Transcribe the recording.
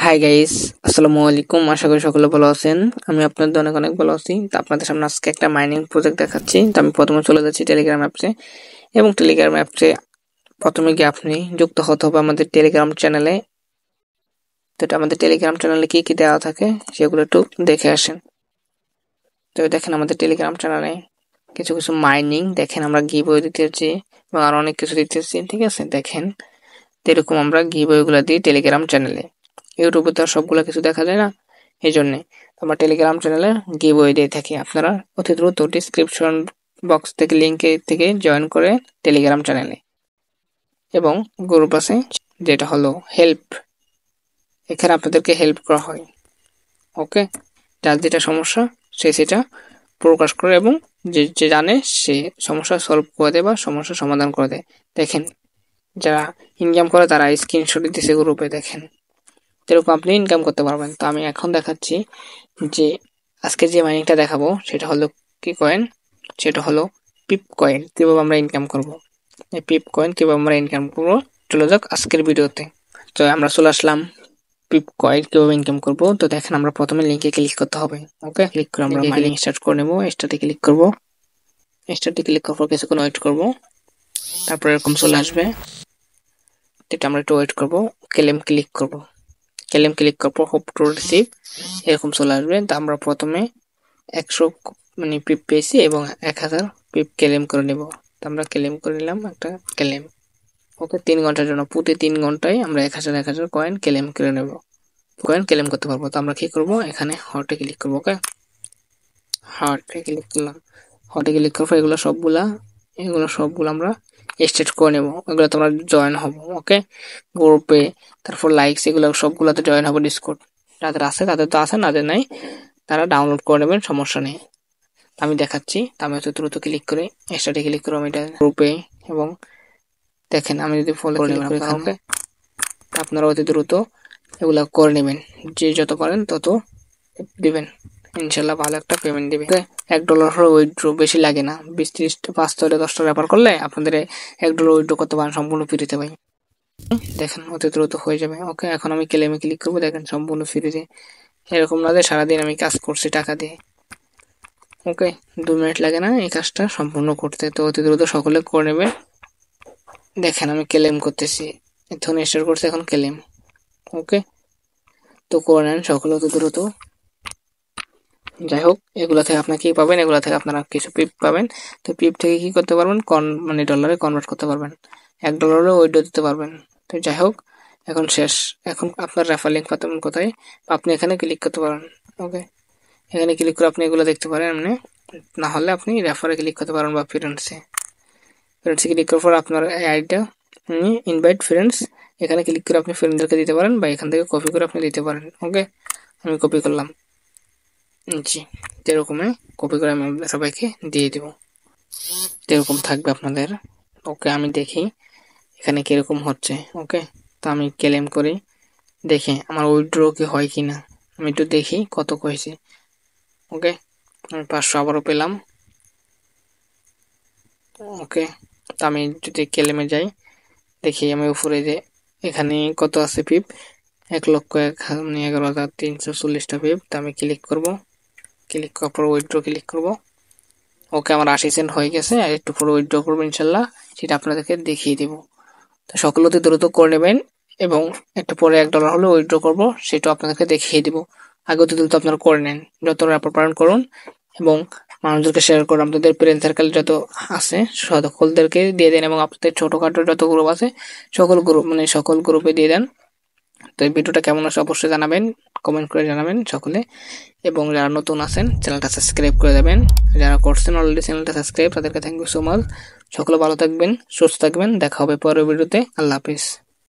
Hi guys, আসসালামু আলাইকুম। আশা করি সকলে ভালো আছেন। আমি আপনাদের অনেক অনেক ভালো আছি। তো আপনাদের সামনে আজকে একটা মাইনিং প্রজেক্ট দেখাচ্ছি। তো আমি প্রথমে চলে যাচ্ছি টেলিগ্রাম অ্যাপসে, এবং টেলিগ্রাম অ্যাপসে প্রথমে গিয়ে আপনি যুক্ত হতে হবে আমাদের টেলিগ্রাম চ্যানেলে। তো এটা আমাদের টেলিগ্রাম চ্যানেলে কি কি দেওয়া থাকে সেগুলো একটু দেখে আসেন। তো দেখেন আমাদের টেলিগ্রাম চ্যানেলে কিছু কিছু মাইনিং দেখেন, আমরা গিভওয়ে দিতেছি এবং আরো অনেক কিছু দিতেছি। ঠিক আছে, দেখেন এরকম আমরা গিভওয়েগুলো দিই টেলিগ্রাম চ্যানেলে। ইউটিউবে তো আর সবগুলো কিছু দেখা যায় না, এই জন্যে আমার টেলিগ্রাম চ্যানেলে গিভওয়ে দিয়ে থাকি। আপনারা অতি দ্রুত ডিসক্রিপশন বক্স থেকে লিঙ্কে থেকে জয়েন করে টেলিগ্রাম চ্যানেলে, এবং গ্রুপ আছে যেটা হলো হেল্প, এখানে আপনাদেরকে হেল্প করা হয়। ওকে, যার যেটা সমস্যা সে সেটা প্রকাশ করে, এবং যে যে জানে সে সমস্যা সলভ করে দেয় বা সমস্যার সমাধান করে দেয়। দেখেন যারা ইনকাম করে তারা স্ক্রিনশট দিতেছে গ্রুপে, দেখেন এরকম আপনি ইনকাম করতে পারবেন। তো আমি এখন দেখাচ্ছি যে আজকে যে মাইনিংটা দেখাবো সেটা হলো কি কয়েন, সেটা হলো পিপ কয়েন। কিভাবে আমরা ইনকাম করব, এই পিপ কয়েন কিভাবে আমরা ইনকাম করবো, চলে যাক আজকের ভিডিওতে। তো আমরা চলে আসলাম পিপ কয়েন কিভাবে ইনকাম করব। তো দেখেন আমরা প্রথমে লিঙ্কে ক্লিক করতে হবে। ওকে, ক্লিক করে আমরা মাইনিং স্টার্ট করে নেব। স্টার্টে ক্লিক করব। স্টার্টে ক্লিক করার পর কিছুক্ষণ ওয়েট করব, তারপর এরকম চলে আসবে। এটা আমরা একটু ওয়েট করব। ক্লেম ক্লিক করব। ক্লেম ক্লিক করার পর হোপ টু রিসিভ এরকম চলে আসবে। তো আমরা প্রথমে 100 পিপ পেয়েছি এবং 1000 পিপ ক্লেম করে নেব। তো আমরা ক্লেম করে নিলাম একটা ক্লেম। ওকে, 3 ঘন্টার জন্য প্রতি 3 ঘন্টায় আমরা 1000 কয়েন ক্লেম করে নেব, কয়েন ক্লেম করতে পারবো। তো আমরা কি করব, এখানে হটে ক্লিক করবো। ওকে, হটে ক্লিক করলাম। হটে ক্লিক করার পর এগুলো সবগুলো আমরা স্টার্ট করে নেব। এগুলো তোমরা জয়েন হবো। ওকে, গ্রুপে, তারপর লাইকস, এগুলো সবগুলোতে জয়েন হবো। ডিসকর্ড যাদের আছে তাদের তো আছে, যাদের নাই তারা ডাউনলোড করে নেবেন, সমস্যা নেই। আমি দেখাচ্ছি। আমি হচ্ছে দ্রুত ক্লিক করে স্টার্টে ক্লিক করবো এটা গ্রুপে, এবং দেখেন আমি যদি ফলো করে নেবেন ওকে, আপনারা অতি দ্রুত এগুলা করে নেবেন। যে যত পারেন তত দিবেন, ইনশাল্লাহ ভালো একটা পেমেন্ট দিবে। $1 হলে উইথড্র বেশি লাগে না, 20-30 5 থেকে 10টা রেফার করলে আপনাদের $1 উইথড্র করতে পারেন সম্পূর্ণ ফ্রিতে ভাই। দেখেন অতি দ্রুত হয়ে যাবে। ওকে, এখন আমি ক্লেমে ক্লিক করবো। দেখেন সম্পূর্ণ ফ্রিতে, এরকম না যে সারাদিন আমি কাজ করছি টাকা দিয়ে। ওকে, 2 মিনিট লাগে না এই কাজটা সম্পূর্ণ করতে। তো অতি দ্রুত সকলে করে নেবে। দেখেন আমি ক্লেম করতেছি, এখন স্টার্ট করছি, এখন ক্লেম। ওকে, তো করে নেন সকলে অতি দ্রুত। যাই হোক, এগুলা থেকে আপনার কি পাবেন, এগুলা থেকে আপনারা কিছু পিপ পাবেন। তো পিপ থেকে কি করতে পারবেন, ডলারে কনভার্ট করতে পারবেন, $1 উইথড্র দিতে পারবেন। তো যাই হোক, এখন শেষ। এখন আপনার রেফার লিঙ্ক পাবেন কোথায়, আপনি এখানে ক্লিক করতে পারেন। ওকে, এখানে ক্লিক করে আপনি এগুলো দেখতে পারেন। এমনি না হলে আপনি রেফারে ক্লিক করতে পারেন বা ফ্রেন্ডসে ক্লিক করার পর আপনার আইডিটা ইনভাইট ফ্রেন্ডস, এখানে ক্লিক করে আপনি ফ্রেন্ডদেরকে দিতে পারেন, বা এখান থেকে কপি করে আপনি দিতে পারেন। ওকে, আমি কপি করলাম। জি, এরকমই কপি করে আমি সবাইকে দিয়ে দিব, এরকম থাকবে আপনাদের। ওকে, আমি দেখি এখানে কিরকম হচ্ছে। ওকে, তো আমি ক্লেম করি, দেখি আমার উইথড্র কি হয় কিনা, আমি একটু দেখি কত হয়েছে। ওকে, আমি 500 আবারও পেলাম। ওকে, তো আমি যদি ক্লেমে যাই, দেখি আমি উপরে যে এখানে কত আছে পিপ, 1,11,340টা পিপ। তো আমি ক্লিক করব, ক্লিক করার পর উইথড্র ক্লিক করব। ওকে, আমার 80 সেন্ট হয়ে গেছে, আর একটু পরে উইথড্র করবো ইনশাল্লাহ, সেটা আপনাদেরকে দেখিয়ে দিব। তো সকলে অতি দ্রুত করে নেবেন, এবং একটু পরে $1 হলে উইথড্র করব, সেটাও আপনাদেরকে দেখিয়ে দিব। আগে অতি দ্রুত আপনারা করে নেন, যত রেফার পারেন করুন, এবং মানুষদেরকে শেয়ার করুন। আপনাদের ফ্রেন্ড সার্কেল যত আছে সকলদেরকে দিয়ে দেন, এবং আপনাদের ছোটখাটো যত গ্রুপ আছে সকল গ্রুপে দিয়ে দেন। তো এই ভিডিওটা কেমন আছে অবশ্যই জানাবেন, কমেন্ট করে জানাবেন সকলে, এবং যারা নতুন আছেন চ্যানেলটা সাবস্ক্রাইব করে দেবেন, যারা করছেন অলরেডি চ্যানেলটা সাবস্ক্রাইব তাদেরকে থ্যাংক ইউ সো মাচ। সকলে ভালো থাকবেন, সুস্থ থাকবেন, দেখা হবে পরের ভিডিওতে। আল্লাহ হাফিজ।